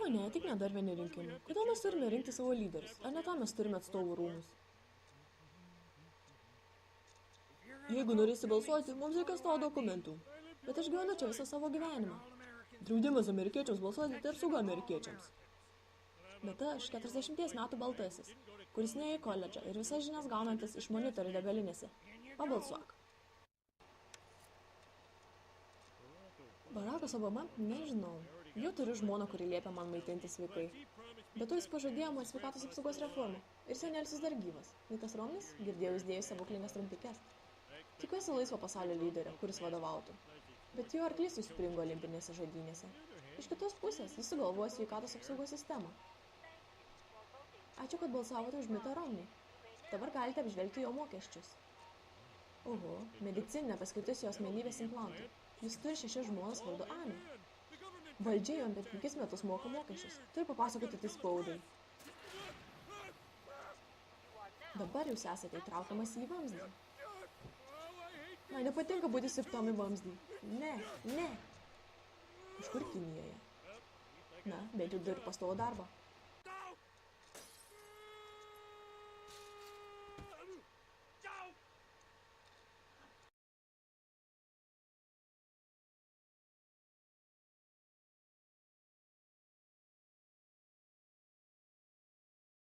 O ne, tik ne dar vieni rinkimai. Kodėl mes turime rinkti savo lyderius? Ar ne tam mes turime atstovų rūmus? Jeigu norėsi balsuoti, mums reikės tavo dokumentų. Bet aš gyvenu čia visą savo gyvenimą. Draudimas amerikiečiams balsuoti tai ir sauga amerikiečiams. Bet aš 40 metų baltasis, kuris neėjo į koledžą ir visas žinias gaunantis iš monitorių degalinėse. Pabalsuok. Barackas Obama? Nežinau. Jau turiu žmoną, kuri liepia man maitinti sveikai. Bet to jis pažadėjo man sveikatos apsaugos reformą. Ir senelis dar gyvas. Mitas Romnis girdėjau įdėjus stebuklingas trumpikes. Tikiuosi laisvo pasaulio lyderio, kuris vadovautų. Bet jo arklys įspringo olimpinėse žaidynėse. Iš kitos pusės jis sugalvojo sveikatos apsaugos sistemą. Ačiū, kad balsavote už Mitą Romnį. Dabar galite apžvelgti jo mokesčius. Oho, medicininė paskirtis jo asmenybės implantų. Jis turi 6 žmonas vardu Ani. Valdžia jom per 5 metus moka mokesčius. Turi papasakoti tai spaudai. Dabar jūs esate įtraukiamas į vamzdį. Man nepatinka būti sirptom į vamzdį. Ne. Iš kur Kinijoje? Na, bent jau dirb pastovų darbą.